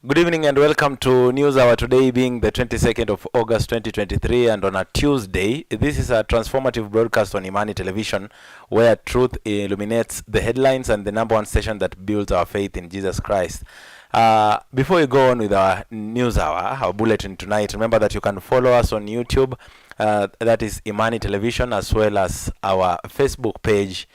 Good evening and welcome to News Hour, today being the 22nd of August 2023 and on a Tuesday. This is a transformative broadcast on Imani Television where truth illuminates the headlines and the number one station that builds our faith in Jesus Christ. Before we go on with our News Hour, our bulletin tonight, remember that you can follow us on YouTube, that is Imani Television, as well as our Facebook page,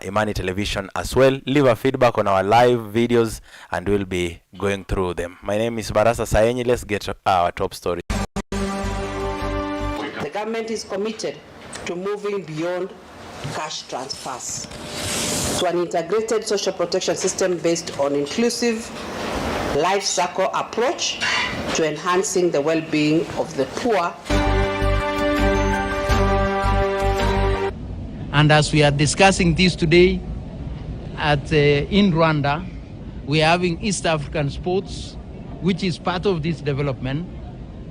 Imani Television as well. Leave a feedback on our live videos and we'll be going through them. My name is BARASA. SAENYI. Let's get our top story. The government is committed to moving beyond cash transfers to an integrated social protection system based on inclusive life cycle approach to enhancing the well-being of the poor. And as we are discussing this today in Rwanda, we are having East African sports, which is part of this development.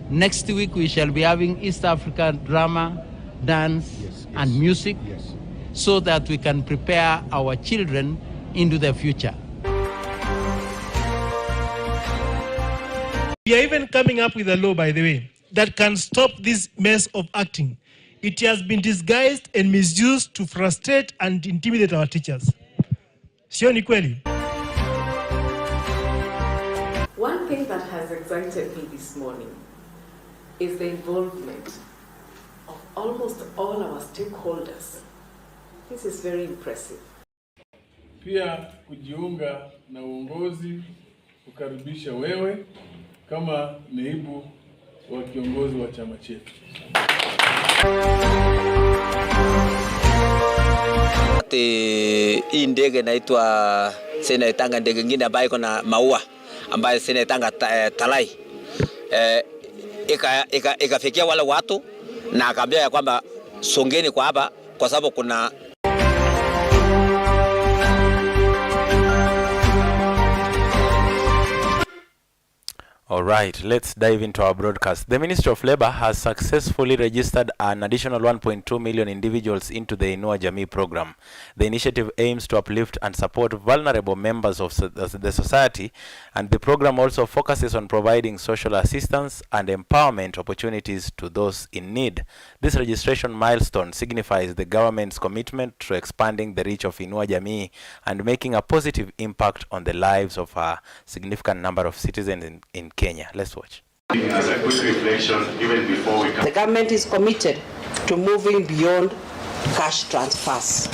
Next week, we shall be having East African drama, dance, and music, so that we can prepare our children into the future. We are even coming up with a law, by the way, that can stop this mess of acting. It has been disguised and misused to frustrate and intimidate our teachers. Sio ni kweli? One thing that has excited me this morning is the involvement of almost all our stakeholders. This is very impressive. Pia kujiunga na uongozi, kukaribisha wewe kama naibu wa kiongozi wa chama chetu. Hii ndege inaitwa SAENYI, ndege nyingine ambayo iko na maua ambayo SAENYI talai. Ikafikia wale watu na akaambia ya kwamba songeni kwa hapa kwa sababu kuna All right, let's dive into our broadcast. The Ministry of Labor has successfully registered an additional 1.2 million individuals into the Inua Jamii program. The initiative aims to uplift and support vulnerable members of the society, and the program also focuses on providing social assistance and empowerment opportunities to those in need. This registration milestone signifies the government's commitment to expanding the reach of Inua Jamii and making a positive impact on the lives of a significant number of citizens in Kenya. Let's watch. As a quick reflection, even before we come. The government is committed to moving beyond cash transfers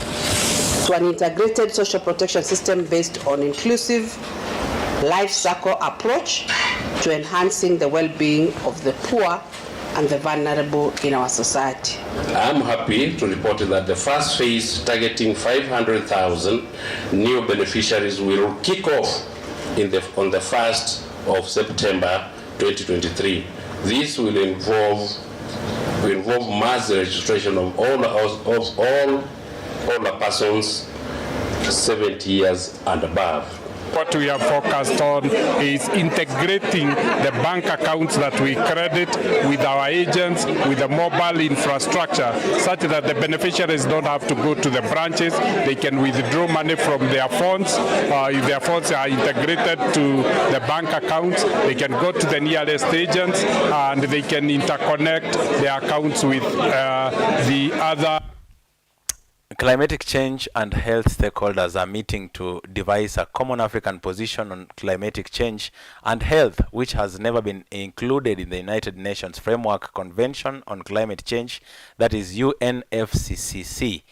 to an integrated social protection system based on inclusive life cycle approach to enhancing the well-being of the poor and the vulnerable in our society. I'm happy to report that the first phase, targeting 500,000 new beneficiaries, will kick off on the 1st of September 2023. This will involve mass registration of all the persons 70 years and above. What we are focused on is integrating the bank accounts that we credit with our agents, with the mobile infrastructure, such that the beneficiaries don't have to go to the branches. They can withdraw money from their phones. If their phones are integrated to the bank accounts, they can go to the nearest agents and they can interconnect their accounts with the other. Climatic change and health stakeholders are meeting to devise a common African position on climatic change and health, which has never been included in the United Nations Framework Convention on Climate Change, that is UNFCCC.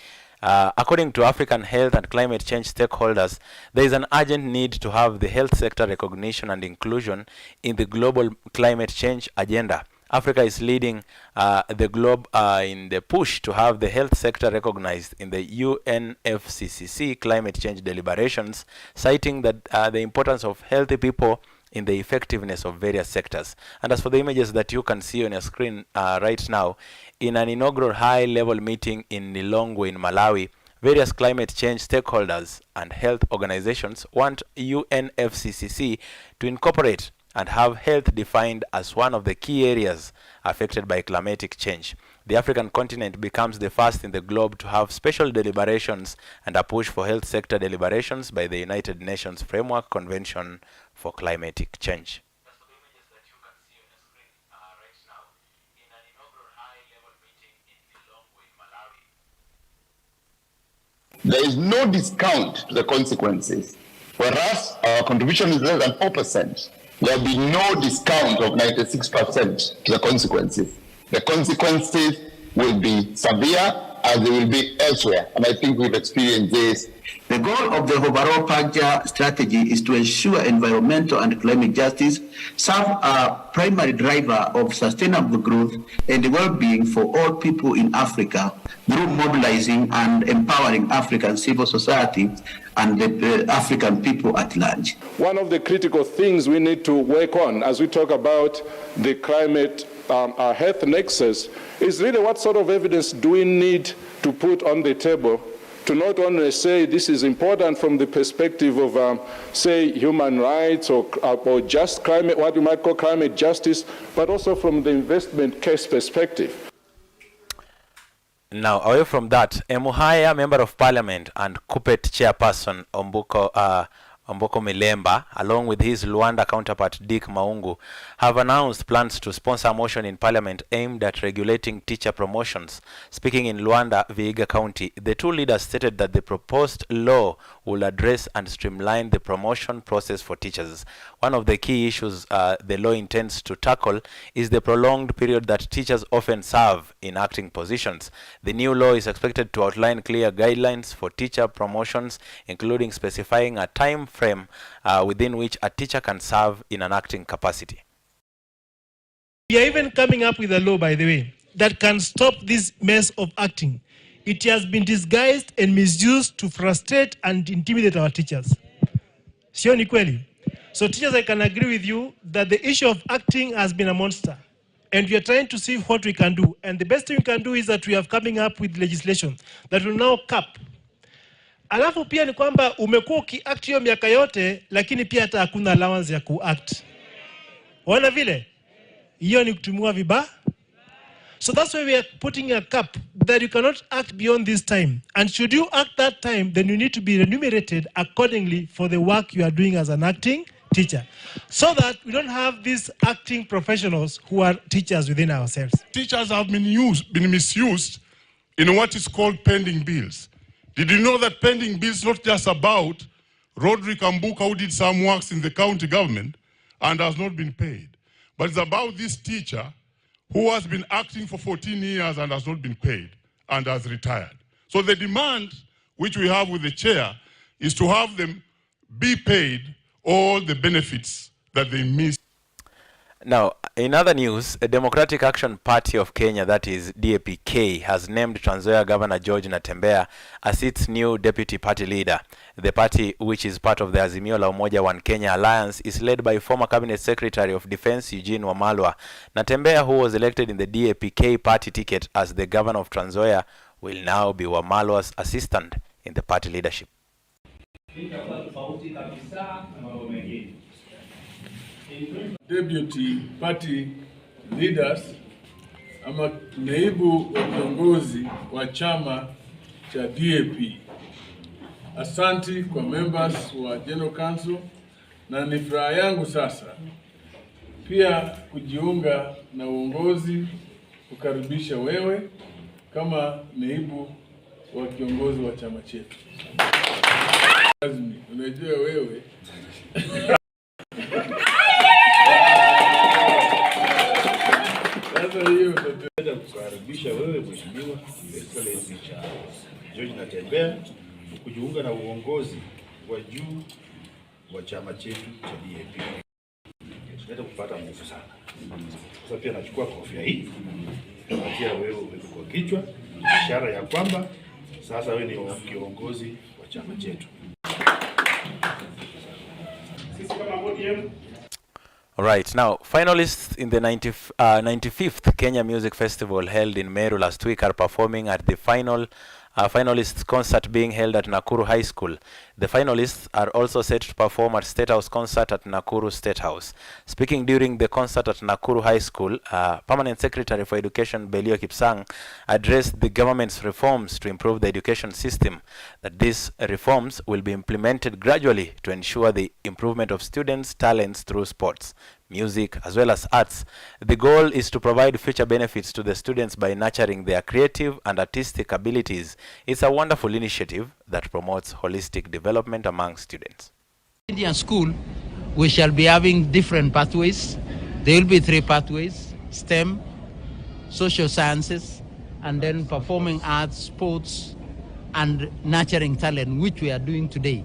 According to African health and climate change stakeholders, there is an urgent need to have the health sector recognition and inclusion in the global climate change agenda. Africa is leading the globe in the push to have the health sector recognized in the UNFCCC climate change deliberations, citing that the importance of healthy people in the effectiveness of various sectors. And as for the images that you can see on your screen right now, in an inaugural high-level meeting in Lilongwe in Malawi, various climate change stakeholders and health organizations want UNFCCC to incorporate and have health defined as one of the key areas affected by climatic change. the African continent becomes the first in the globe to have special deliberations and a push for health sector deliberations by the United Nations Framework Convention for Climatic Change. There is no discount to the consequences. Whereas our contribution is less than 4%, there will be no discount of 96% to the consequences. The consequences will be severe as they will be elsewhere, and I think we've experienced this. The goal of the overall PAGA strategy is to ensure environmental and climate justice serve a primary driver of sustainable growth and well-being for all people in Africa through mobilizing and empowering African civil society and the African people at large. One of the critical things we need to work on as we talk about the climate health nexus is really what sort of evidence do we need to put on the table to not only say this is important from the perspective of, say, human rights or just climate, what you might call climate justice, but also from the investment case perspective. Now, away from that, Emuhaya, Member of Parliament and Kupet Chairperson Omboko Milemba, along with his Luanda counterpart Dick Maungu, have announced plans to sponsor a motion in Parliament aimed at regulating teacher promotions. Speaking in Luanda, Vihiga County, the two leaders stated that the proposed law will address and streamline the promotion process for teachers. One of the key issues the law intends to tackle is the prolonged period that teachers often serve in acting positions. The new law is expected to outline clear guidelines for teacher promotions, including specifying a time frame within which a teacher can serve in an acting capacity. We are even coming up with a law, by the way, that can stop this mess of acting. It has been disguised and misused to frustrate and intimidate our teachers. Sio ni kweli? So teachers, I can agree with you that the issue of acting has been a monster. And we are trying to see what we can do. And the best thing we can do is that we are coming up with legislation that will now cap. Alafu pia ni kwamba umekuwa ukiact hiyo miaka yote, lakini pia hata hakuna allowance ya kuact. Waona vile? Hiyo ni kutumia vibaya. So that's why we are putting a cap that you cannot act beyond this time. And should you act that time, then you need to be remunerated accordingly for the work you are doing as an acting teacher. So that we don't have these acting professionals who are teachers within ourselves. Teachers have been misused in what is called pending bills. Did you know that pending bills is not just about Roderick Ambuka, who did some works in the county government and has not been paid, but it's about this teacher who has been acting for 14 years and has not been paid and has retired. So the demand which we have with the chair is to have them be paid all the benefits that they miss. Now, in other news, a Democratic Action Party of Kenya, that is DAP-K, has named Trans Nzoia Governor George Natembeya as its new deputy party leader. The party, which is part of the Azimio la Umoja One Kenya alliance, is led by former Cabinet Secretary of Defense Eugene Wamalwa. Natembeya, who was elected in the DAP-K party ticket as the governor of Trans Nzoia, will now be Wamalwa's assistant in the party leadership. Deputy party leaders ama naibu wa kiongozi wa chama cha DAP. Asanti kwa members wa General Council, na ni furaha yangu sasa pia kujiunga na uongozi, kukaribisha wewe kama naibu wa kiongozi wa chama chetu. Unajua wewe kukaribisha wewe mheshimiwa Excellency George Natembeya kujiunga na uongozi wa juu wa chama chetu cha DAP. Tunataka kupata nguvu sana. Sasa pia nachukua kofia hii kupatia wewe uweke kwa kichwa, ishara ya kwamba sasa wewe ni kiongozi wa chama chetu. Sisi kama ODM. All right, now finalists in the 95th Kenya Music Festival held in Meru last week are performing at the final a finalists concert being held at Nakuru High School. The finalists are also set to perform at State House concert at Nakuru State House. Speaking during the concert at Nakuru High School, Permanent Secretary for Education Belio Kipsang addressed the government's reforms to improve the education system, that these reforms will be implemented gradually to ensure the improvement of students' talents through sports, music, as well as arts. The goal is to provide future benefits to the students by nurturing their creative and artistic abilities. It's a wonderful initiative that promotes holistic development among students. In Indian school, we shall be having different pathways. There will be 3 pathways: STEM, social sciences, and then performing arts, sports, and nurturing talent, which we are doing today.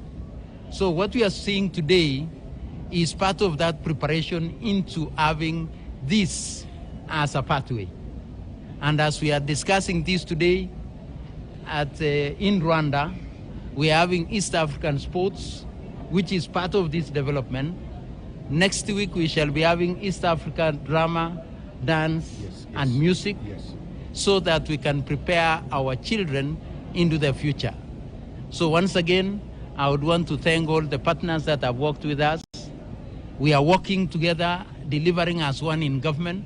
So what we are seeing today is part of that preparation into having this as a pathway. And as we are discussing this today in Rwanda, we are having East African sports, which is part of this development. Next week, we shall be having East African drama, dance, and music, so that we can prepare our children into the future. So once again, I would want to thank all the partners that have worked with us. We are working together, delivering as one in government.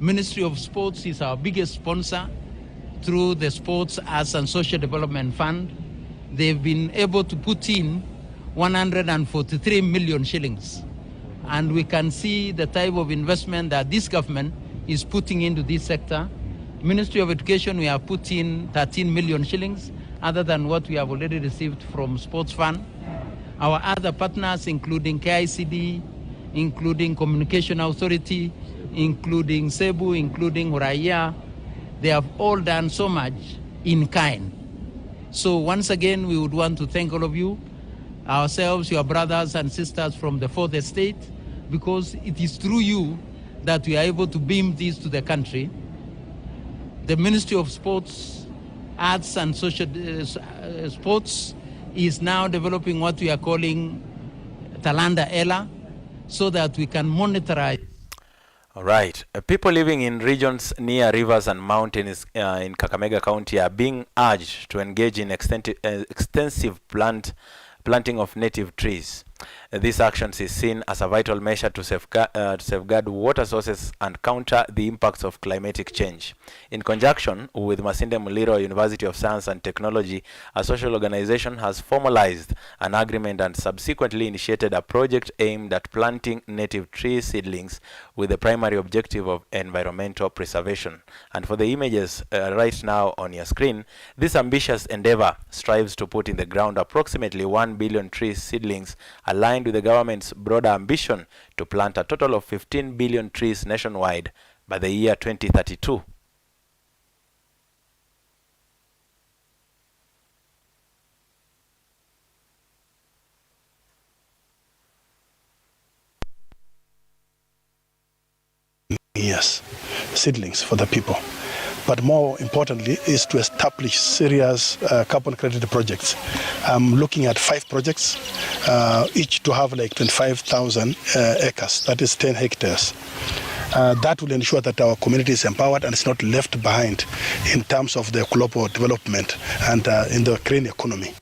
Ministry of Sports is our biggest sponsor through the Sports, Arts and Social Development Fund. They've been able to put in 143 million shillings. And we can see the type of investment that this government is putting into this sector. Ministry of Education, we have put in 13 million shillings, other than what we have already received from Sports Fund. Our other partners, including KICD, including Communication Authority, including Cebu, including Uraia, they have all done so much in kind. So once again, we would want to thank all of you, ourselves, your brothers and sisters from the 4th estate, because it is through you that we are able to beam this to the country. The Ministry of Sports, Arts and Social Sports is now developing what we are calling Talanda Ela, so that we can monitorize. All right. People living in regions near rivers and mountains in Kakamega County are being urged to engage in extensive planting of native trees. These actions is seen as a vital measure to safeguard water sources and counter the impacts of climatic change. In conjunction with Masinde Muliro University of Science and Technology, a social organization has formalized an agreement and subsequently initiated a project aimed at planting native tree seedlings with the primary objective of environmental preservation. And for the images right now on your screen, this ambitious endeavor strives to put in the ground approximately 1 billion tree seedlings, aligned with the government's broader ambition to plant a total of 15 billion trees nationwide by the year 2032. Yes, seedlings for the people. But more importantly is to establish serious carbon credit projects. I'm looking at 5 projects, each to have like 25,000 acres, that is 10 hectares. That will ensure that our community is empowered and it's not left behind in terms of the global development and in the green economy.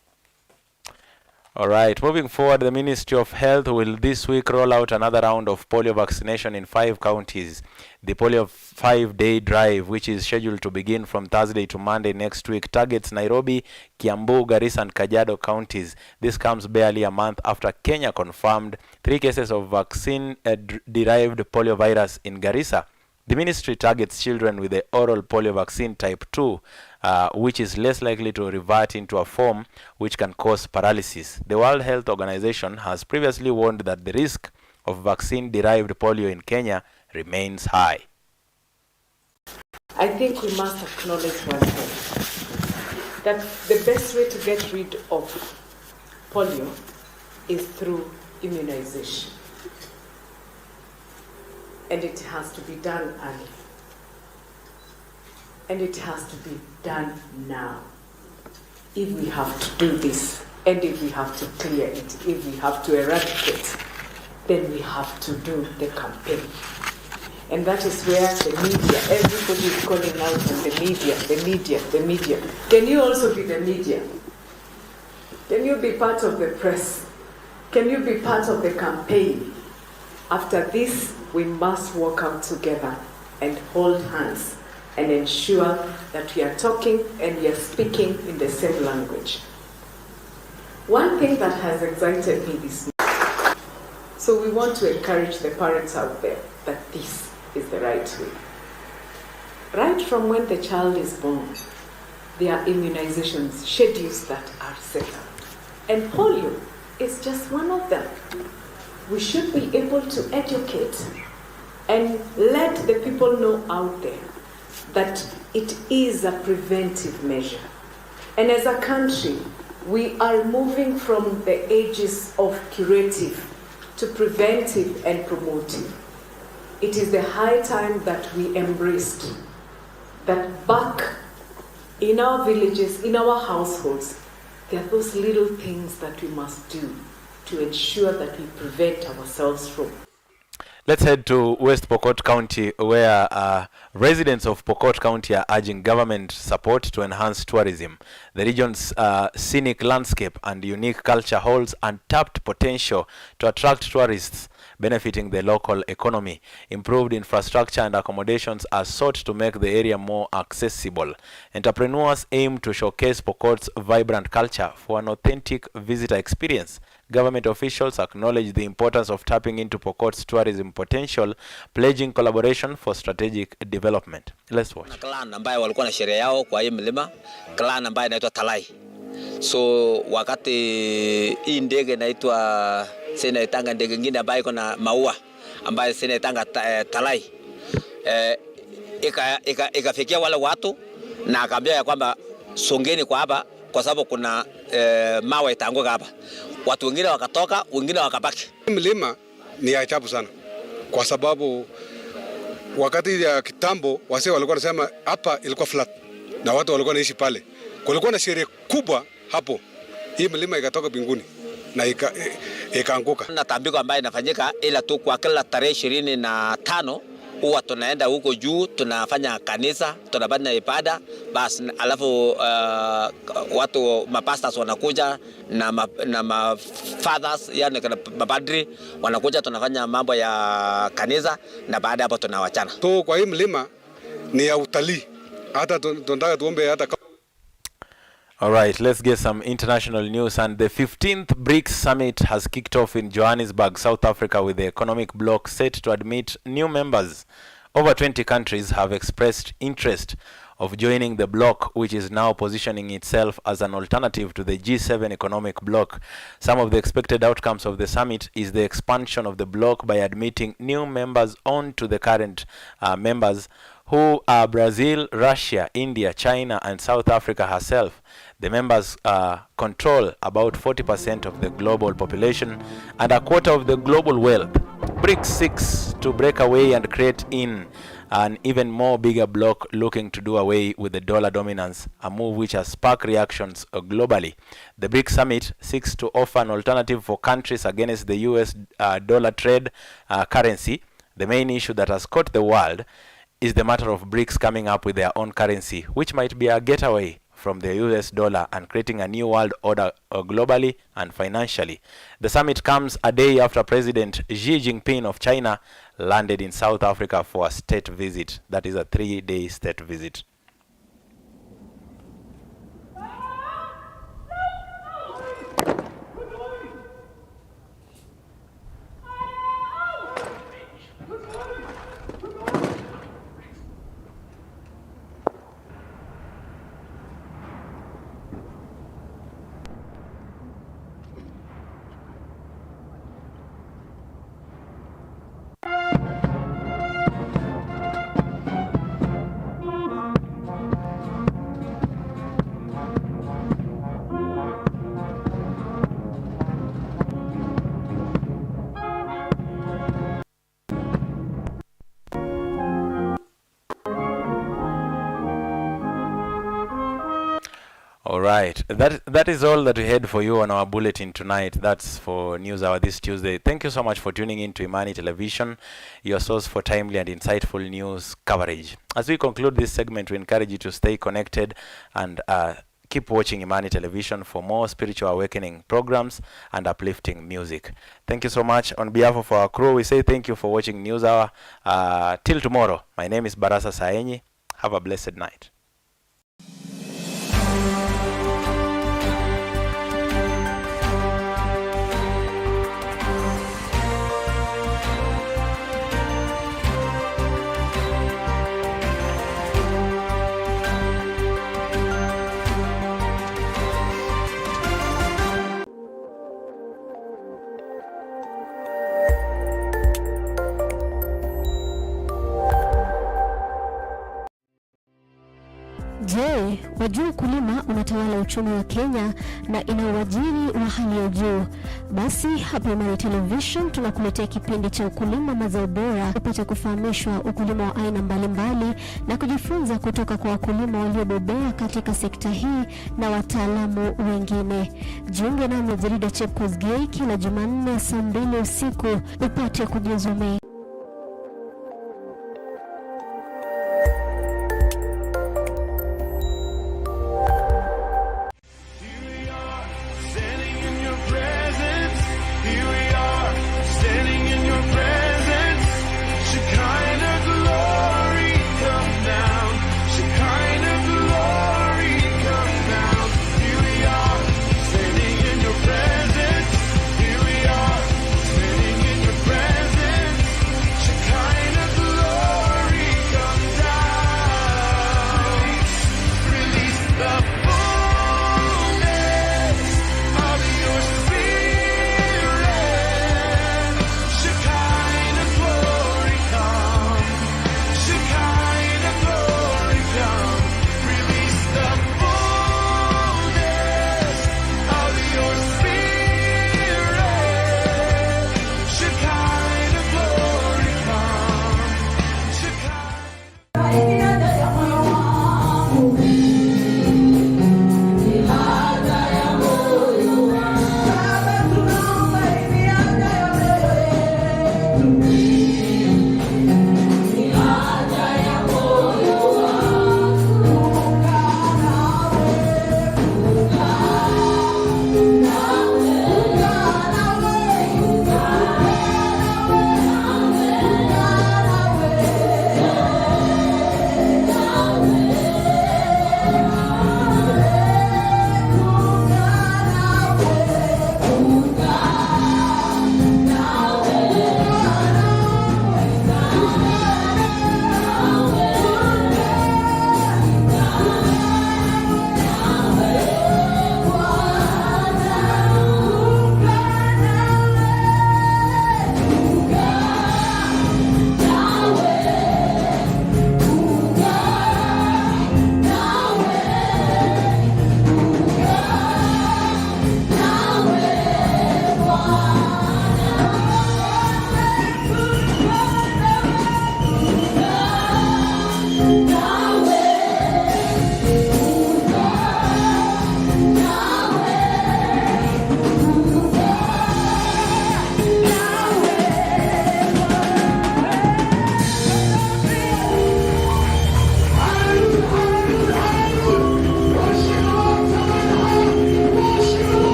All right, moving forward, the Ministry of Health will this week roll out another round of polio vaccination in 5 counties. The polio 5-day drive, which is scheduled to begin from Thursday to Monday next week, targets Nairobi, Kiambu, Garissa and Kajiado counties. This comes barely a month after Kenya confirmed 3 cases of vaccine-derived polio virus in Garissa. The ministry targets children with the oral polio vaccine type 2, which is less likely to revert into a form which can cause paralysis. The World Health Organization has previously warned that the risk of vaccine-derived polio in Kenya remains high. I think we must acknowledge one thing, that the best way to get rid of polio is through immunization. And it has to be done early. And it has to be done now. If we have to do this, and if we have to clear it, if we have to eradicate, then we have to do the campaign. And that is where the media, everybody is calling out on the media, the media, the media. Can you also be the media? Can you be part of the press? Can you be part of the campaign? After this, we must work out together and hold hands and ensure that we are talking and we are speaking in the same language. One thing that has excited me this morning, so we want to encourage the parents out there that this is the right way. Right from when the child is born, there are immunizations, schedules that are set up. And polio is just one of them. We should be able to educate and let the people know out there that it is a preventive measure. And as a country, we are moving from the ages of curative to preventive and promotive. It is the high time that we embraced that back in our villages, in our households, there are those little things that we must do to ensure that we prevent ourselves from. Let's head to West Pokot County, where residents of Pokot County are urging government support to enhance tourism. The region's scenic landscape and unique culture holds untapped potential to attract tourists, benefiting the local economy. Improved infrastructure and accommodations are sought to make the area more accessible. Entrepreneurs aim to showcase Pokot's vibrant culture for an authentic visitor experience. Government officials acknowledge the importance of tapping into Pokot's tourism potential, pledging collaboration for strategic development. Let's watch. Clan ambayo walikuwa na sherehe yao kwa hii mlima, clan ambayo inaitwa Talai. So wakati hii ndege inaitwa SAENYI ndege nyingine ambayo iko na maua ambayo SAENYI Talai, ikafikia wale watu na akaambia ya kwamba songeni kwa hapa kwa sababu kuna mawe itaanguka hapa. Watu wengine wakatoka, wengine wakabaki. Mlima ni ajabu sana kwa sababu wakati ya kitambo wazee walikuwa wanasema hapa ilikuwa flat na watu walikuwa wanaishi pale. Kulikuwa na sherehe kubwa hapo. Hii mlima ikatoka mbinguni na ikaanguka. Na tambiko ambayo inafanyika ila tu kwa kila tarehe 25 huwa tunaenda huko juu, tunafanya kanisa, tunafanya ibada, basi alafu watu mapastors wanakuja na fathers, yani mapadri wanakuja, tunafanya mambo ya kanisa na baada hapo tunawachana. So kwa hii mlima ni ya utalii. Hata tunataka tuombe hata. All right, let's get some international news. And the 15th BRICS summit has kicked off in Johannesburg, South Africa, with the economic bloc set to admit new members. Over 20 countries have expressed interest of joining the bloc, which is now positioning itself as an alternative to the G7 economic bloc. Some of the expected outcomes of the summit is the expansion of the bloc by admitting new members onto the current members, who are Brazil, Russia, India, China, and South Africa herself. The members control about 40% of the global population and a quarter of the global wealth. BRICS seeks to break away and create an even more bigger bloc, looking to do away with the dollar dominance, a move which has sparked reactions globally. The BRICS summit seeks to offer an alternative for countries against the US dollar trade currency. The main issue that has caught the world is the matter of BRICS coming up with their own currency, which might be a getaway from the US dollar and creating a new world order globally and financially. The summit comes a day after President Xi Jinping of China landed in South Africa for a state visit. That is a 3-day state visit. right. That is all that we had for you on our bulletin tonight. That's for News Hour this Tuesday. Thank you so much for tuning in to Imani Television, your source for timely and insightful news coverage. As we conclude this segment, we encourage you to stay connected and keep watching Imani Television for more spiritual awakening programs and uplifting music. Thank you so much. On behalf of our crew, we say thank you for watching News Hour. Till tomorrow, my name is Barasa SAENYI. Have a blessed night. Je, wajua ukulima unatawala uchumi wa Kenya na ina uajiri wa hali ya juu? Basi hapa Imani Television tunakuletea kipindi cha ukulima mazao bora, upate kufahamishwa ukulima wa aina mbalimbali na kujifunza kutoka kwa wakulima waliobobea katika sekta hii na wataalamu wengine. Jiunge nami Zerida Chepkosgei kila Jumanne saa 2 usiku upate kujizumea.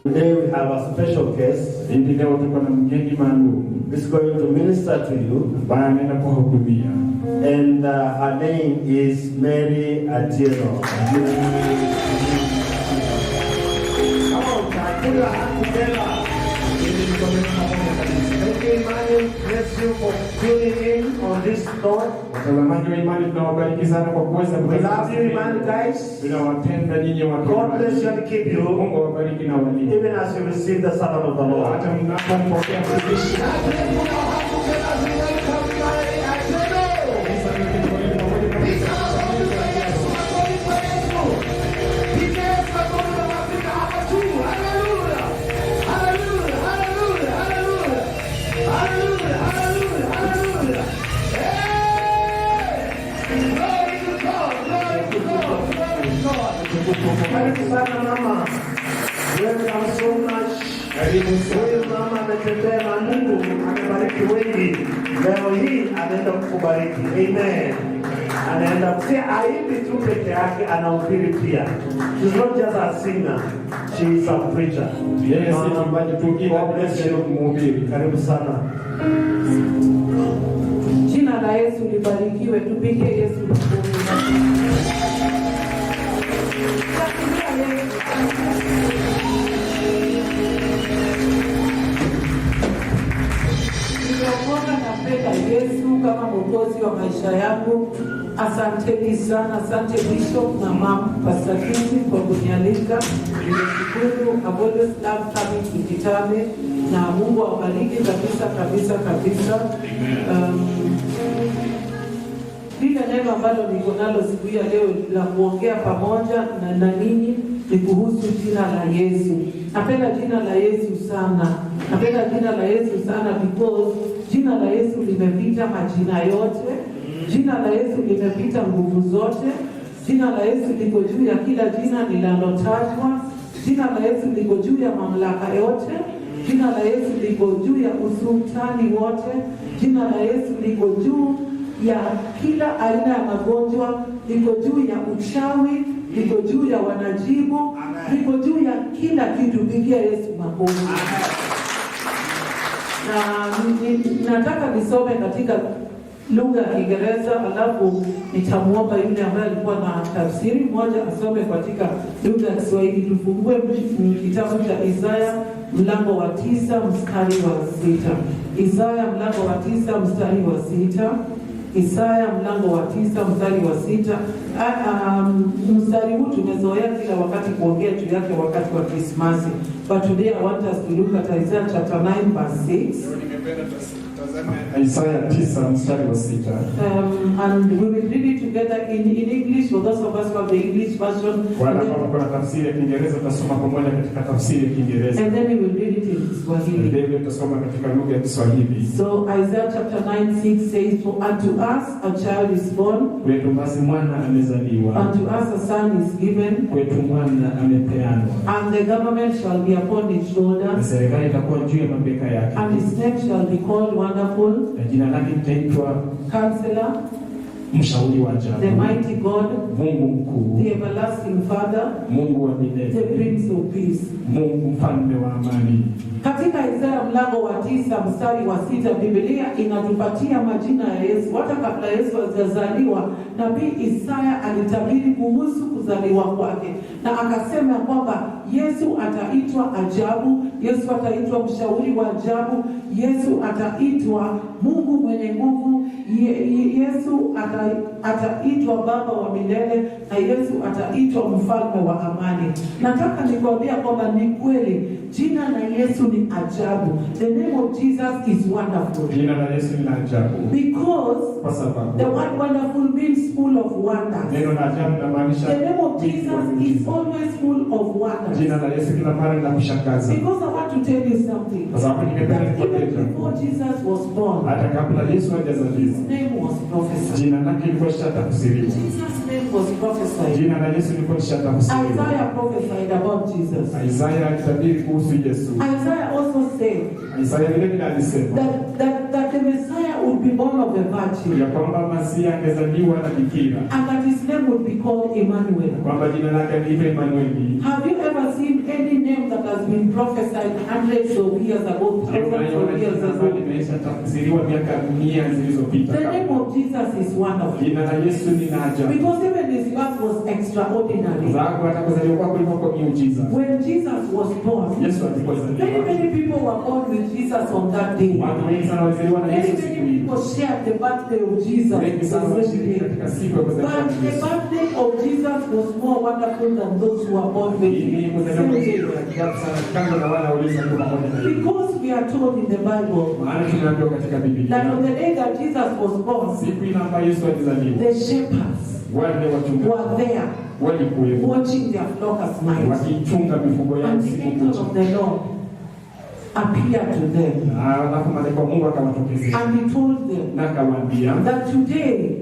Today we have a special guest is going to minister to you, and her name is Mary Atieno. Come on, guys, put your hands together. Thank you, Imani. Bless you for tuning in on this note. We love you, Imani, guys. God bless you and keep you, even as you receive the servant of the Lord. Hallelujah, hallelujah, hallelujah. Hey! Karibu sana mama. Welcome so much. Huyu mama ametembea na Mungu, amebariki wengi. Leo hii anaenda kukubariki. Amen. Anaenda pia aimbi tu peke yake, anahubiri pia. She's not just a singer, she is a preacher. Yes, mwimbaji tu kila mhubiri. Karibu sana. Jina la Yesu libarikiwe, tupige Yesu makofi. Nimeokoka na mpenda Yesu kama mwokozi wa maisha yangu. Asanteni sana, asante Bishop na Mama Pastor Kisi kwa kunialika. Nimeshukuru. I've always loved coming to Kitale na Mungu awabariki kabisa. Lile neno ambalo niko nalo siku ya leo la kuongea pamoja na ninyi ni kuhusu jina la Yesu. Napenda jina la Yesu sana. Napenda jina la Yesu sana because jina la Yesu limepita majina yote. Jina la Yesu limepita nguvu zote. Jina la Yesu liko juu ya kila jina linalotajwa. Jina la Yesu liko juu ya mamlaka yote. Jina la Yesu liko juu ya usultani wote. Jina la Yesu liko juu ya kila aina ya magonjwa, liko juu ya uchawi, liko juu ya wanajibu, liko juu ya kila kitu. Pigia Yesu makofi. Na nataka nisome katika lugha ya Kiingereza, alafu nitamuomba yule ambaye alikuwa na tafsiri moja asome katika lugha ya Kiswahili. Tufungue kitabu cha Isaya mlango wa 9 mstari wa 6. Isaya mlango wa 9 mstari wa 6. Isaya mlango wa 9 mstari wa 6. Mstari huu tumezoea kila wakati kuongea juu yake wakati wa Krismasi. But today I want us to look at Isaiah chapter 9 verse 6. Isaiah 9 mstari wa 6. And we will read it together in English for those of us who have the English version. Wala kama kuna tafsiri ya Kiingereza tutasoma pamoja katika tafsiri ya Kiingereza. And then we will read it in Swahili. Ndio tutasoma katika lugha ya Kiswahili. So Isaiah chapter 9:6 says, "For unto us a child is born, kwetu basi mwana amezaliwa, unto us a son is given, kwetu mwana amepeanwa, and the government shall be upon his shoulders, na serikali itakuwa juu ya mabega yake, and his name shall be called Wonderful, na jina lake litaitwa Counselor, Mshauri wa ajabu, the mighty God, Mungu mkuu, the everlasting Father, Mungu wa milele, the Prince of Peace." Mungu mfalme wa amani. Katika Isaya mlango wa 9 mstari wa 6, Biblia inatupatia majina ya Yesu. Hata kabla Yesu hajazaliwa, nabii Isaya alitabiri kuhusu kuzaliwa kwake, na akasema kwamba Yesu ataitwa ajabu, Yesu ataitwa mshauri wa ajabu, Yesu ataitwa Mungu mwenye nguvu, Yesu ataitwa Baba wa milele, na Yesu ataitwa mfalme wa amani. Nataka nikwambia kwamba ni kweli jina la Yesu ni ajabu. The name of Jesus is wonderful. Jina la Yesu ni ajabu. Because kwa sababu the word wonderful means full of wonders. Neno la ajabu linamaanisha the name of Jesus is always full of wonders. Jina la Yesu kila mara linakushangaza. Because I want to tell you something. Kwa sababu ningependa even before Jesus was born, hata kabla Yesu hajazaliwa, his name was prophesied. Jina lake lilikuwa lishatafsiriwa. Jesus' name was prophesied. Jina la Yesu lilikuwa lishatafsiriwa. Isaiah prophesied about Jesus. Isaiah alitabiri kuhusu Yesu. Isaiah also said Isaiah vile vile alisema that the Messiah would be born of a virgin, ya kwamba Masia angezaliwa na bikira, and that his name would be called Emmanuel. Kwamba jina lake ni Emmanueli. Have you ever seen any name that has been prophesied hundreds of years ago, thousands of years ago? Imeshatafsiriwa miaka 100 zilizopita. The name of Jesus is wonderful. Jina la Yesu ni ajabu. Because even his birth was extraordinary. Zako hata kuzaliwa kwake kulikuwa miujiza. When Jesus was born, Yesu alipozaliwa, many people were born with Jesus on that day. Watu wengi sana walizaliwa na Yesu siku hiyo. People shared the birthday of Jesus. Wengi sana walishiriki katika siku ya kuzaliwa But the birthday of Jesus was more wonderful than those who were born with him. Because we are told in the Bible that on the day that Jesus was born, the shepherds were there watching their flock as mice. And the angel of the Lord appeared to them. And he told them that today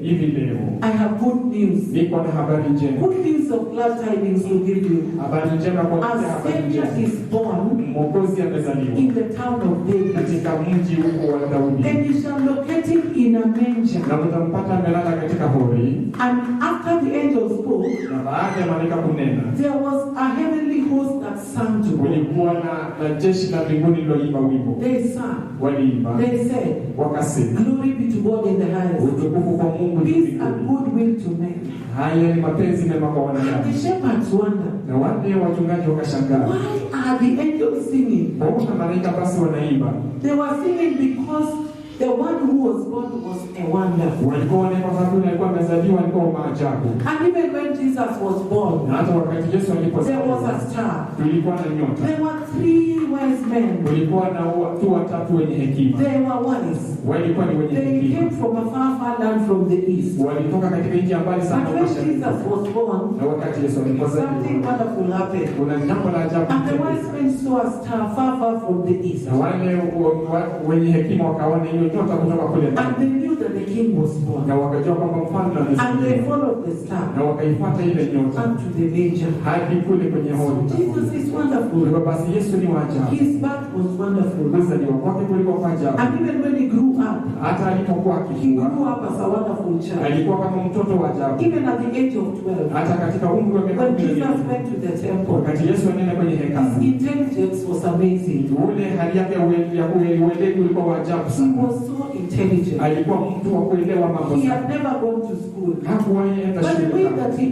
I have good news. Niko na habari njema. Good news of glad tidings to give you. Habari njema kwa habari njema. A Savior is born Mwokozi amezaliwa in the town of David. Katika mji huko wa Daudi. And you shall locate him in a manger. Na mtampata amelala katika hori. And after the angel spoke, na baada ya malaika kunena, there was a heavenly host that sang to God. Kulikuwa na jeshi la mbinguni liloimba wimbo. They sang. Waliimba. They said, wakasema, glory be to God in the highest. Utukufu kwa Mungu. Peace and goodwill to men. Haya ni mapenzi mema kwa wanadamu. The shepherds wonder. Na wale wachungaji wakashangaa. Why are the angels singing? Mbona malaika basi wanaimba? They were singing because the one who was born was a wonder. Walikuwa wanaimba kwa sababu alikuwa amezaliwa, alikuwa maajabu. And even when Jesus was born, na hata wakati Yesu alipozaliwa, there was a star. Kulikuwa na nyota. There were 3 wise men. Kulikuwa na watu watatu wenye hekima. They were wise. Walikuwa ni wenye hekima. They came from a far land from the east. Walitoka katika nchi mbali sana. But when Jesus was born, na wakati Yesu alipozaliwa, something wonderful happened. Kuna jambo la ajabu. And the wise men saw a star far from the east. Na wale wenye hekima wakaona hiyo nyota kutoka kule. And they knew that the king was born. Na wakajua kwamba mfalme amezaliwa. And they followed the star. Na wakaifuata ile nyota unto the manger. Hadi kule kwenye hori. Jesus is wonderful. Kwa basi Yesu ni wa ajabu. His birth was wonderful. Kuzaliwa kwake kulikuwa kwa ajabu. And even when he grew up, hata alipokuwa he grew up as a wonderful child. Alikuwa kama mtoto wa ajabu. Even at the age of 12. Hata katika umri wa miaka 12. When Jesus went to the temple, wakati Yesu anaenda kwenye hekalu, his intelligence was amazing. Ule hali yake ya uelewa ulikuwa wa ajabu sana. He was so intelligent. Alikuwa mtu wa kuelewa mambo. He had never gone to school. Hakuwahi enda shule. But the way that he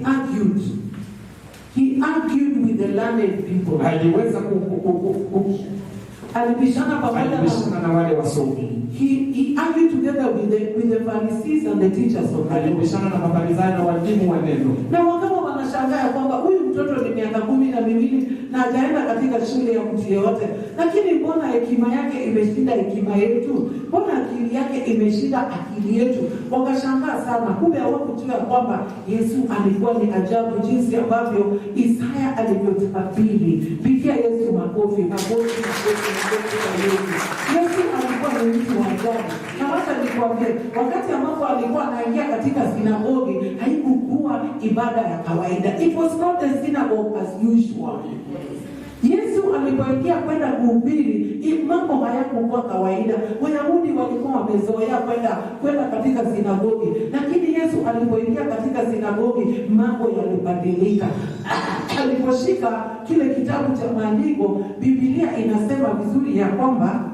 argued with the learned people. Aliweza alibishana pamoja na wale wasomi. He argued together with the Pharisees and the teachers of the law. Alibishana na Mafarisayo na walimu wa neno. Na wakawa wanashangaa kwamba huyu mtoto ni miaka 12 na hajaenda katika shule ya mtu yeyote, lakini mbona hekima yake imeshinda hekima yetu? Mbona akili yake imeshinda akili yetu? Wakashangaa sana. Kumbe hawakujua kwamba Yesu alikuwa ni ajabu, jinsi ambavyo Isaya alivyotabiri. Pigia Yesu makofi. Yesu alikuwa ni mtu wa ajabu. Na wacha nikwambie, wakati ambapo alikuwa anaingia katika sinagogi, haikuwa ibada ya kawaida. It was not the synagogue as usual. Yesu alipoingia kwenda kuhubiri, mambo hayakuwa kawaida. Wayahudi walikuwa wamezoea kwenda katika sinagogi, lakini Yesu alipoingia katika sinagogi, mambo yalibadilika. Aliposhika kile kitabu cha maandiko, Biblia inasema vizuri ya kwamba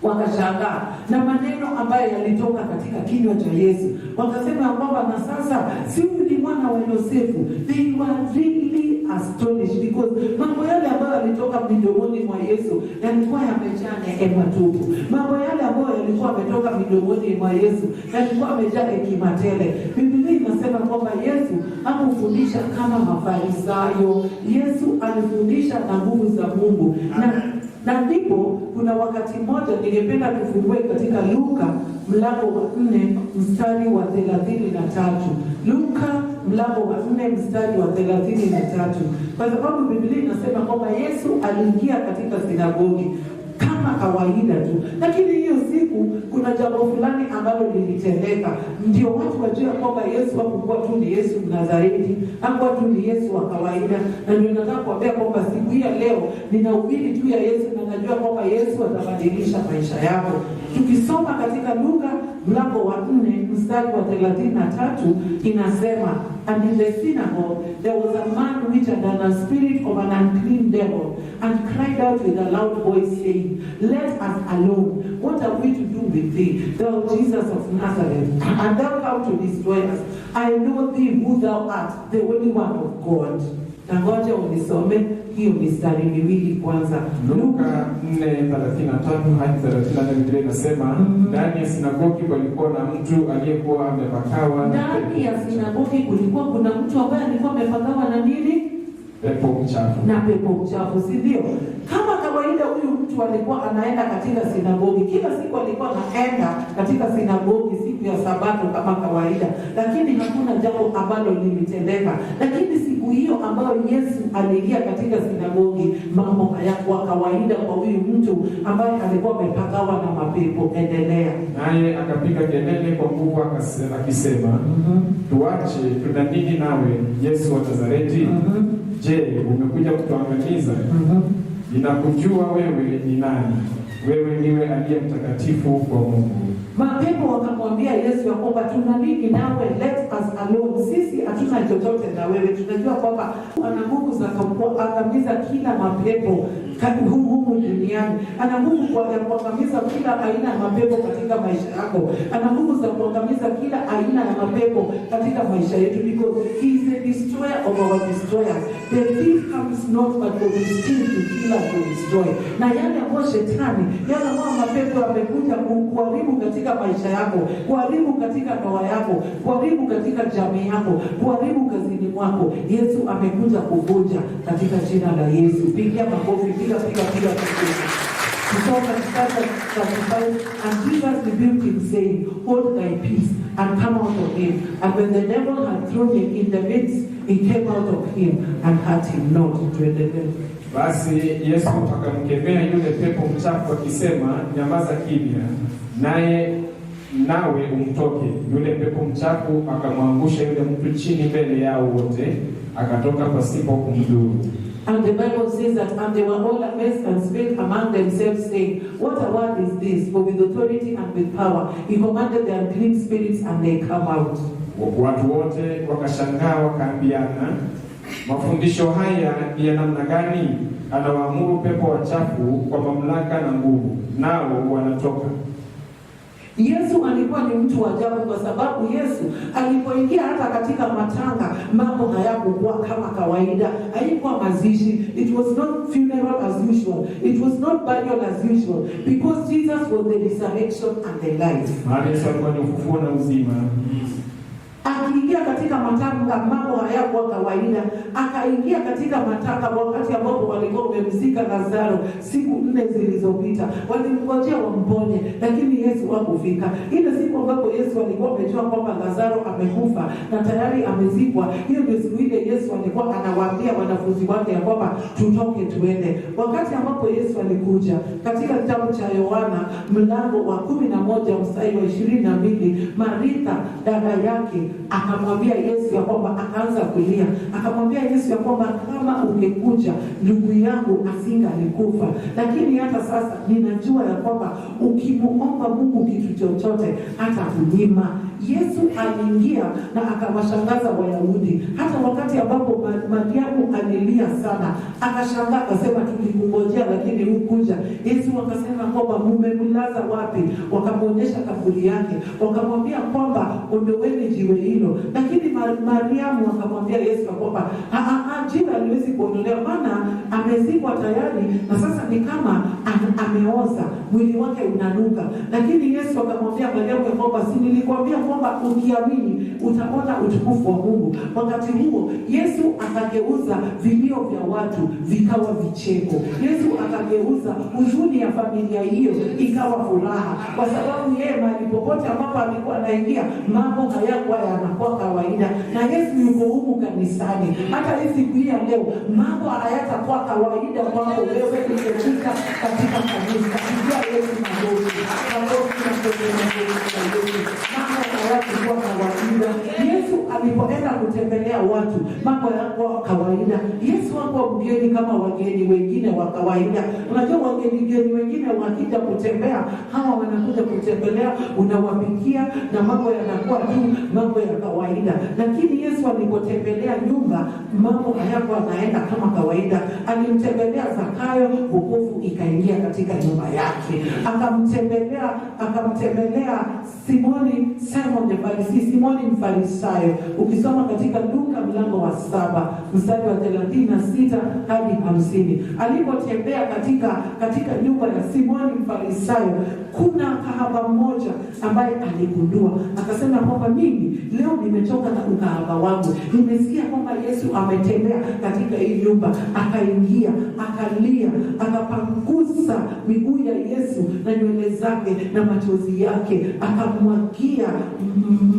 wakashangaa na maneno ambayo yalitoka katika kinywa cha Yesu. Wakasema kwamba na sasa si ni mwana wa Yosefu. They were really astonished because mambo yale ambayo yalitoka midomoni mwa Yesu yalikuwa yamejaa neema tupu. Mambo yale ambayo yalikuwa yametoka midomoni mwa Yesu yalikuwa yamejaa hekima tele. Biblia inasema kwamba Yesu hakufundisha kama Mafarisayo. Yesu alifundisha na nguvu za Mungu. Na ndipo kuna wakati mmoja ningependa tufungue katika Luka mlango wa 4 mstari wa 33. Luka mlango wa 4 mstari wa 33. Kwa sababu Biblia inasema kwamba Yesu aliingia katika sinagogi kama kawaida tu, lakini hiyo siku kuna jambo fulani ambalo lilitendeka. Ndio watu wajua kwamba Yesu hakuwa tu ni Yesu Mnazareti, hakuwa tu ni Yesu wa kawaida. Na ndio nataka kuambia kwamba siku hii ya leo ninahubiri tu ya Yesu, na najua kwamba Yesu atabadilisha maisha yako. Tukisoma katika Luka mlango wa 4 mstari wa 33 inasema, and in the synagogue there was a man which had a spirit of an unclean devil, and cried out with a loud voice, saying, let us alone. What are we to do with thee, thou Jesus of Nazareth? And thou come to destroy us. I know thee who thou art, the only one of God. Na ngoja unisome hiyo mistari miwili kwanza. Luka 4:33 hadi 34 Biblia inasema, ndani ya sinagogi kulikuwa na mtu aliyekuwa amepakawa. Ndani ya sinagogi kulikuwa kuna mtu ambaye alikuwa amepakawa na nini? Pepo mchafu. Na pepo mchafu, si ndio? Kama kawaida huyu mtu alikuwa anaenda katika sinagogi. Kila siku alikuwa anaenda katika sinagogi siku ya Sabato kama kawaida. Lakini hakuna jambo ambalo lilitendeka. Lakini siku siku hiyo ambayo Yesu aliingia katika sinagogi, mambo hayakuwa kawaida kwa huyu mtu ambaye alikuwa amepagawa na mapepo. Endelea. Naye akapiga kelele kwa nguvu akisema, tuache, tuna nini nawe Yesu wa Nazareti? Je, umekuja kutuangamiza? Ninakujua wewe ni nani. Wewe ndiwe aliye mtakatifu kwa Mungu. Mapepo wakamwambia Yesu ya kwamba tuna nini nawe, let us alone, sisi hatuna chochote na wewe. Tunajua kwamba ana nguvu za kuangamiza kila mapepo humu duniani. Ana nguvu ya kuangamiza kila aina ya mapepo katika maisha yako. Ana nguvu za kuangamiza kila aina ya mapepo katika maisha yetu, because he is the destroyer of our destroyers. The thief comes not but for to steal, to kill and to destroy. Na yale ambayo shetani, yale ambayo mapepo yamekuja kuharibu katika maisha yako, kuharibu katika ndoa yako, kuharibu katika jamii yako, kuharibu kazini mwako, Yesu amekuja kuvunja katika jina la Yesu. Pigia makofi, piga. And Jesus rebuked him, saying, hold thy peace and come out of him. And when the devil had thrown him in the midst, he came out of him and hurt him not. Basi Yesu akamkemea yule pepo mchafu akisema, nyamaza kimya, nawe umtoke. Yule pepo mchafu akamwangusha yule mtu chini mbele yao wote, akatoka pasipo kumdhuru. And the Bible says that, and they were all amazed and spake among themselves, saying, what a word is this? For with authority and with power he commanded the unclean spirits, and they come out. Watu wote wakashangaa wakaambiana, mafundisho haya ni ya namna gani? Anawaamuru pepo wachafu kwa mamlaka na nguvu, nao wanatoka. Yesu alikuwa ni mtu wa ajabu, kwa sababu Yesu alipoingia hata katika matanga, mambo hayakuwa kama kawaida. Haikuwa mazishi. It was not funeral as usual. It was not burial as usual, because Jesus was the resurrection and the life. Yesu alikuwa ni ufufuo na uzima. Akiingia katika matanga, mambo hayakuwa kawaida. Akaingia katika matanga wakati ambapo walikuwa wamemzika Lazaro siku 4 zilizopita. Walimngojea wamponye, lakini Yesu hakufika. Ile siku ambapo Yesu alikuwa amejua kwamba Lazaro amekufa na tayari amezikwa, hiyo ndio siku ile Yesu alikuwa anawaambia wanafunzi wake ya kwamba tutoke tuende. Wakati ambapo Yesu alikuja katika kitabu cha Yohana mlango wa 11 mstari wa 22, Maritha dada yake akamwambia Yesu ya kwamba, akaanza kulia, akamwambia Yesu ya kwamba kama ungekuja ndugu yangu asingalikufa, lakini hata sasa ninajua ya kwamba ukimuomba Mungu kitu chochote hata kunyima. Yesu aliingia na akawashangaza Wayahudi. Hata wakati ambapo Mariamu alilia sana, akashangaa akasema, tulikungojea lakini hukuja. Yesu akasema kwamba mmemlaza wapi? Wakamwonyesha kaburi yake, wakamwambia kwamba ondoweni jiwe hilo. Lakini Mariamu akamwambia Yesu kwamba jiwe haliwezi kuondolewa, maana amezikwa tayari na sasa ni kama ameoza, mwili wake unanuka. Lakini Yesu akamwambia Mariamu kwamba si nilikwambia kwamba ukiamini utaona utukufu wa Mungu. Wakati huo Yesu akageuza vilio vya watu vikawa vicheko. Yesu akageuza huzuni ya familia hiyo ikawa furaha, kwa sababu yeye mahali popote ambapo alikuwa anaingia, mambo hayakuwa yanakuwa kawaida. Na Yesu yuko humu kanisani. Hata hii siku hii ya leo, mambo hayatakuwa kawaida kwako wewe ukifika katika kanisa. Ndio Yesu magozi. Mambo hayakuwa kawaida. Yesu alipoenda kutembelea watu, mambo hayakuwa kawaida. Yesu hakuwa mgeni kama wageni wengine wa kawaida. Unajua wageni wengine wakija kutembea, hawa wanakuja kutembelea, unawapikia na mambo yanakuwa tu mambo ya kawaida. Lakini Yesu alipotembelea nyumba, mambo hayakuwa yanaenda kama kawaida. Alimtembelea Zakayo, wokovu ikaingia katika nyumba yake. Akamtembelea Simon the Pharisee, Simoni Mfarisayo. Ukisoma katika Luka mlango wa 7 mstari wa 36 hadi 50, alipotembea katika nyumba ya Simoni Mfarisayo, kuna kahaba mmoja ambaye aligundua, akasema kwamba mimi leo nimechoka na ukahaba wangu. Nimesikia kwamba Yesu ametembea katika hii nyumba. Akaingia, akalia, akapangusa miguu ya Yesu na nywele zake na machozi yake, akamwagia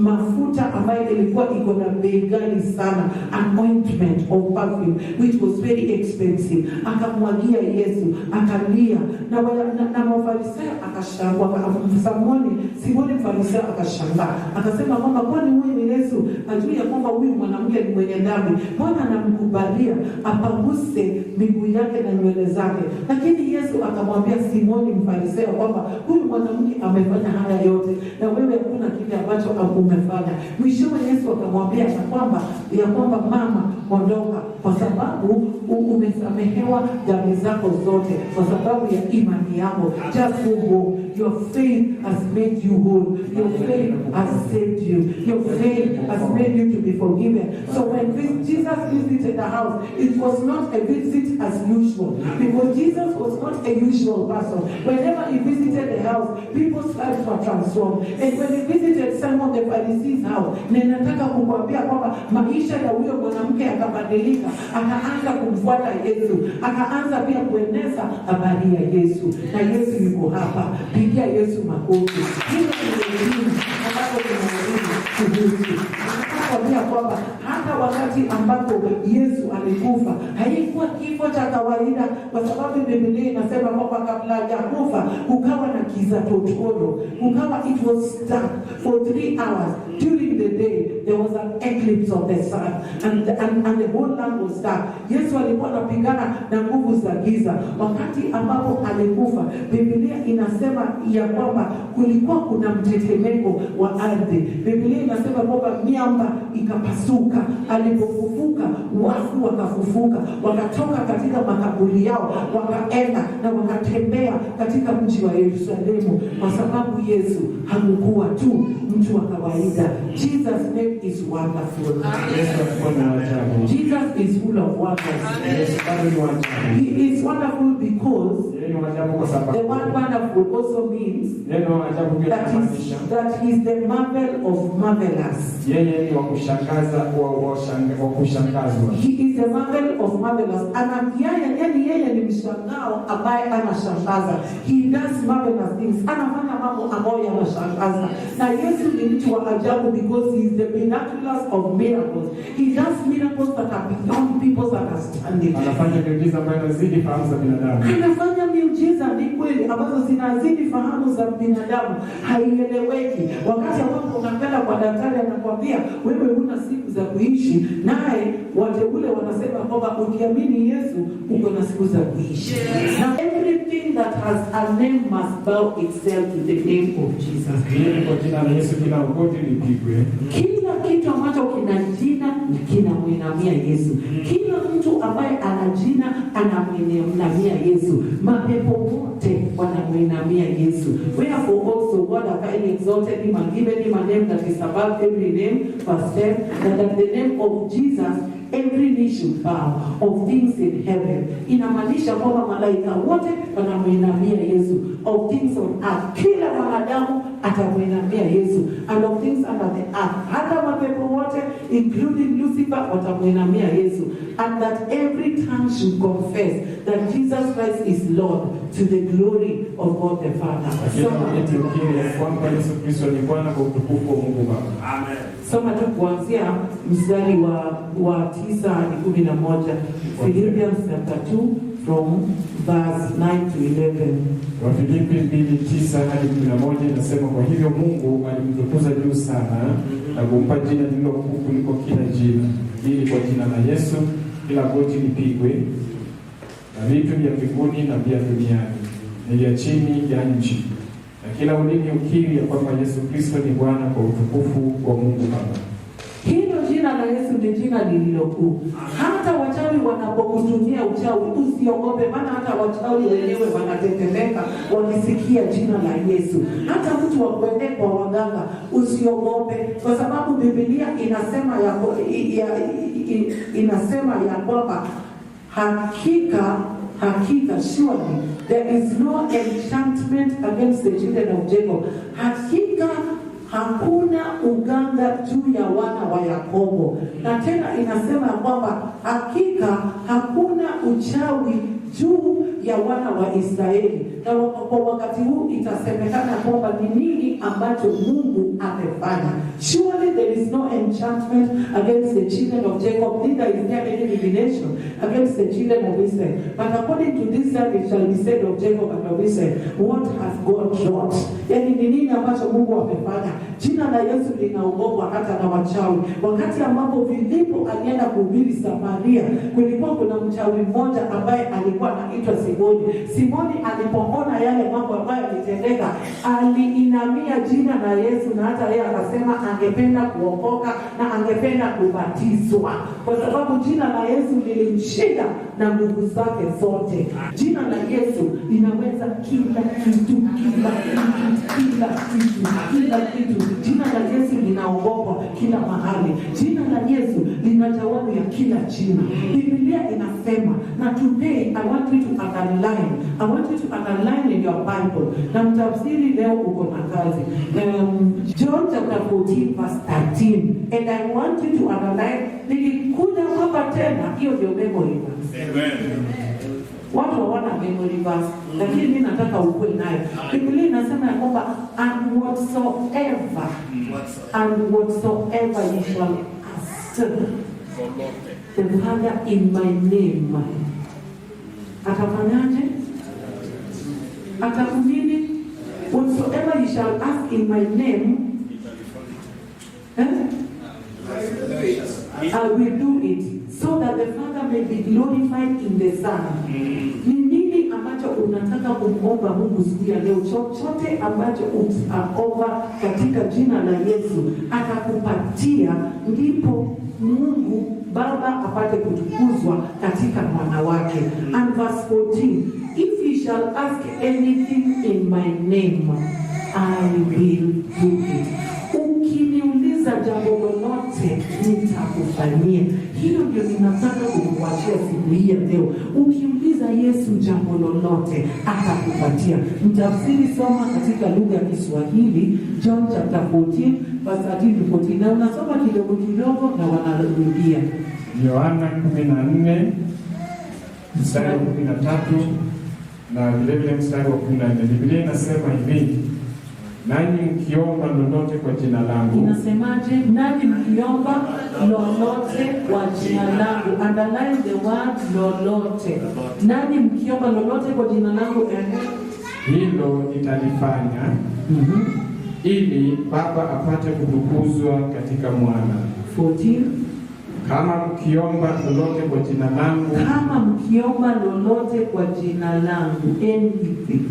mafuta ambayo ilikuwa iko na bei ghali sana, an ointment of perfume which was very expensive. Akamwagia Yesu, akalia, na Mafarisayo akashangaa. Simoni Mfarisayo akashangaa, akasema kwamba kwani huyu ni Yesu ajui ya kwamba huyu mwanamke ni mwenye dhambi, mbona anamkubalia apaguse miguu yake na nywele zake? Lakini Yesu akamwambia Simoni Mfarisayo kwamba huyu mwanamke amefanya haya yote na wewe hakuna kile ambacho umefanya. Mwishowe Yesu akamwambia ya kwamba mama, ondoka, kwa sababu umesamehewa dhambi zako zote kwa sababu ya imani yako. Just go, your faith has made you whole. Your faith has saved you. Your faith has made you to be forgiven. So when Jesus visited the house, it was not a visit as usual, because Jesus was not a usual person. Whenever he visited the house, people's lives were transformed. And when he visited Simon the Pharisee's house, ninataka kukwambia kwamba maisha ya huyo mwanamke yakabadilika, akaanza kumfuata Yesu, akaanza pia kueneza habari ya Yesu. Na Yesu yuko hapa, pigia Yesu makofi. Hilo ni elimu ambapo tunarudi kuhusu. Nakwambia kwamba hata wakati ambapo Yesu alikufa, haikuwa kifo cha kawaida, kwa sababu Biblia inasema kwamba kabla ya kufa kukawa na giza totoro, kukawa it was dark for 3 hours. During the day there was an eclipse of the sun and the whole land was dark. Yesu alikuwa anapigana na nguvu za giza. Wakati ambapo alikufa, Biblia inasema ya kwamba kulikuwa kuna mtetemeko wa ardhi. Biblia inasema kwamba miamba ikapasuka. Alipofufuka, wafu wakafufuka, wakatoka katika makaburi yao, wakaenda na wakatembea katika mji wa Yerusalemu, kwa sababu Yesu hakukuwa tu mtu wa kawaida. Jesus' name is wonderful. Jesus is full of wonders. He is wonderful because the word wonderful also means that he is the marvel of marvelous. He is the marvel of marvelous. Yeye ni mshangao ambaye anashangaza. He does marvelous things. Anafanya mambo ambayo yanashangaza. Na Yesu ni mtu wa ajabu because he is the miraculous of miracles. He does miracles that are beyond people's understanding. Anafanya miujiza ambayo inazidi fahamu za binadamu. Anafanya miujiza ni kweli ambazo zinazidi fahamu za binadamu, haieleweki. Wakati ambapo unakwenda kwa daktari anakuambia wewe huna siku za kuishi, naye wateule wanasema kwamba ukiamini Yesu uko na siku za kuishi. Now everything that has a name must bow itself to the name of Jesus. Kwa jina la Yesu kila magoti lipigwe. Kila kitu ambacho kina jina kinamwinamia Yesu. Kila mtu ambaye ana jina anamwinamia Yesu. Mapepo wote wanamwinamia Yesu. Wherefore also God hath highly exalted him and given him a name that is above every name, verse 10, that at the name of Jesus every knee should bow, of things in heaven. Inamaanisha kwamba malaika wote wanamwinamia Yesu. Of things on earth, kila mwanadamu atamwinamia Yesu. And of things under the earth, hata mapepo wote including Lucifer watamwinamia Yesu. And that every tongue should confess that Jesus Christ is Lord, to the glory of God the Father. Amen. Soma tu kuanzia mstari wa 9 hadi 11. Philippians chapter 2 from verse 9 to 11. Wafilipi 2:9 hadi 11 inasema, kwa hivyo Mungu alimtukuza juu sana na kumpa jina lililo kuu kuliko kila jina, ili kwa jina la Yesu kila goti lipigwe, na vitu vya mbinguni na vya duniani na vya chini ya nchi, na kila ulimi ukiri ya kwamba Yesu Kristo ni Bwana, kwa utukufu wa Mungu Baba. Hilo jina la Yesu ni jina lililokuu. Hata wachawi wanapokutumia uchawi, usiogope, maana hata wachawi wenyewe wanatetemeka wakisikia jina la Yesu. Hata mtu wakwende kwa waganga, usiogope, kwa sababu Biblia inasema ya kwamba hakika, surely there is no enchantment against the children of Jacob. Hakika hakuna uganga juu ya wana wa Yakobo. Na tena inasema kwamba hakika hakuna uchawi juu ya wana wa Israeli. na kwa wakati huu itasemekana kwamba ni nini ambacho Mungu amefanya. Surely there is no enchantment against the children of Jacob, neither is there any divination against the children of Israel. But according to this time it shall be said of Jacob and of Israel, what has God wrought? Yani ni nini ambacho Mungu amefanya? Jina la Yesu linaogopwa hata na wachawi. Wakati ambapo Filipo alienda kuhubiri Samaria, kulikuwa kuna mchawi mmoja ambaye alikuwa anaitwa Simoni. Simoni alipoona yale mambo ambayo yalitendeka, aliinamia jina la Yesu, na hata yeye akasema angependa kuokoka na angependa kubatizwa, kwa sababu jina la Yesu lilimshinda na nguvu zake zote. Jina la Yesu linaweza kila kitu, kila kitu. Jina la Yesu linaogopwa kila mahali. Jina la Yesu lina jawabu ya kila jina. Biblia inasema, na today I want you to underline in your Bible. Na mtafsiri leo uko na kazi. John chapter 14 verse 13. And I want you to underline, nilikuja hapa tena, hiyo ndio memory verse. Amen. Watu hawana memory verse, lakini mimi nataka ukue nayo. Biblia inasema ya kwamba and whatsoever you shall ask the Father in my name, atafanyaje? Atakunini? Whatsoever you shall ask in my name, I will do it, so that the Father may be glorified in the Son. Ni nini ambacho unataka kumomba Mungu siku ya leo? Chochote ambacho utaomba katika jina la Yesu atakupatia, ndipo Mungu Baba apate kutukuzwa katika mwana wake. And verse 14, if you shall ask anything in my name, I will do it. Ukiniuliza jambo lolote nitakufanyia. Hiyo ndio ninataka kukuachia siku hii ya leo. Ukiuliza Yesu jambo lolote atakupatia. Mtafsiri soma katika lugha ya Kiswahili John chapter 14 verse 13 to 14. Na unasoma kidogo kidogo na wanarudia. Yohana 14 mstari wa 13 na vile vile mstari wa 14. Biblia inasema hivi, nanyi mkiomba lolote kwa jina langu. Inasemaje? Nanyi mkiomba lolote kwa jina langu. Underline the word lolote. Nanyi mkiomba lolote kwa jina langu, hilo nitalifanya, ili Baba apate kutukuzwa katika mwana. 14. Kama mkiomba lolote kwa jina langu. Kama mkiomba lolote kwa jina langu, anything.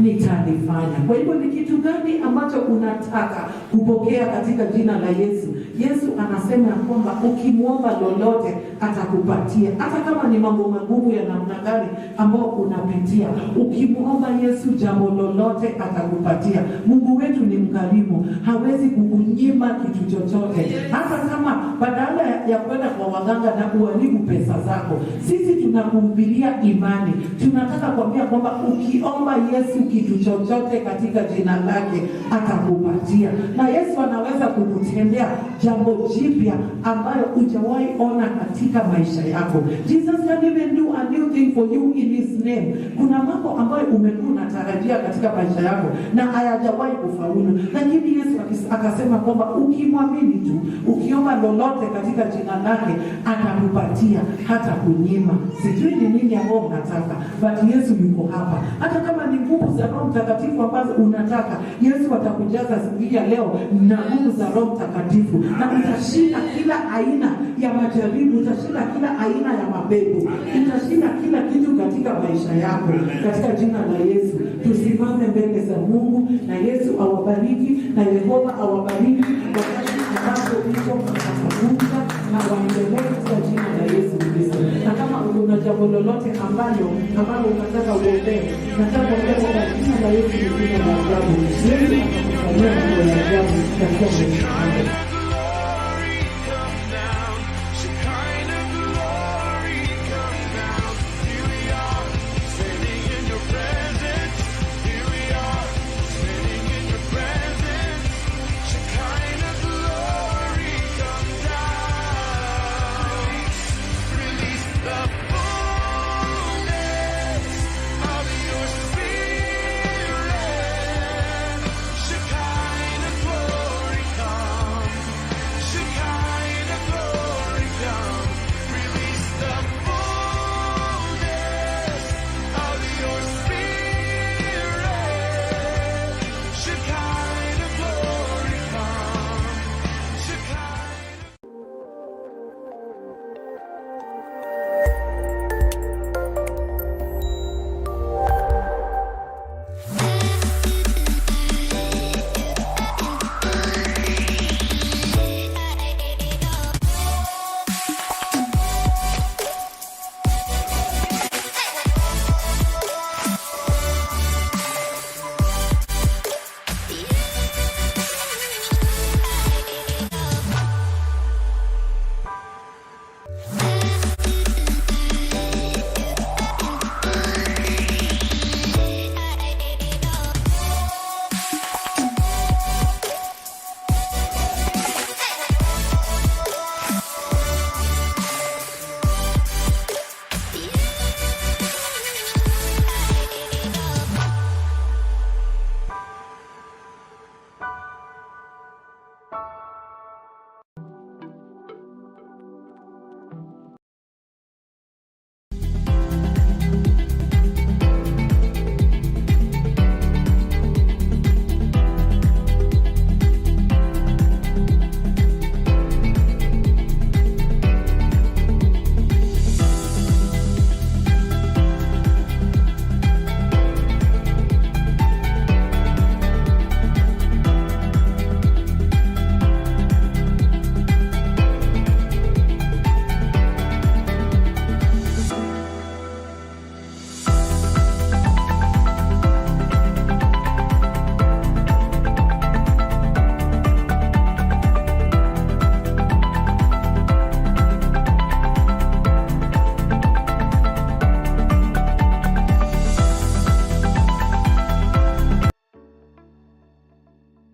Nitalifanya. Kwa hivyo ni kitu gani ambacho unataka kupokea katika jina la Yesu? Yesu anasema ya kwamba ukimwomba lolote atakupatia. Hata kama ni mambo magumu ya namna gani ambao unapitia, ukimwomba Yesu jambo lolote atakupatia. Mungu wetu ni mkarimu, hawezi kukunyima kitu chochote. Hata kama badala ya kwenda kwa waganga na kuharibu pesa zako, sisi tunakuhubiria imani. Tunataka kuambia kwamba ukiomba Yesu kitu chochote katika jina lake atakupatia. Na Yesu anaweza kukutendea jambo jipya ambayo hujawahi ona katika maisha yako. Jesus can even do a new thing for you in his name. Kuna mambo ambayo umekuwa unatarajia katika maisha yako na hayajawahi kufaulu, lakini Yesu akasema kwamba ukimwamini tu, ukiomba lolote katika jina lake atakupatia, hata kunyima. Sijui ni nini ambao unataka, but Yesu yuko hapa. Hata kama ni nguvu za Roho Mtakatifu ambazo unataka, Yesu atakujaza siku ya leo na nguvu za Roho Mtakatifu, na utashinda kila aina ya majaribu, utashinda kila aina ya mapepo, utashinda kila kitu katika maisha yako katika jina la Yesu. Tusimame mbele za Mungu na Yesu awabariki na Yehova awabariki wakati ambapo iko atazungumza na waendelee kwa jina la Yesu Kristo. Na kama una jambo lolote ambalo unataka uombee, nataka kuombea kwa jina la Yesu Kristo na ajabu. Yesu atakufanyia mambo ya ajabu katika maisha yako.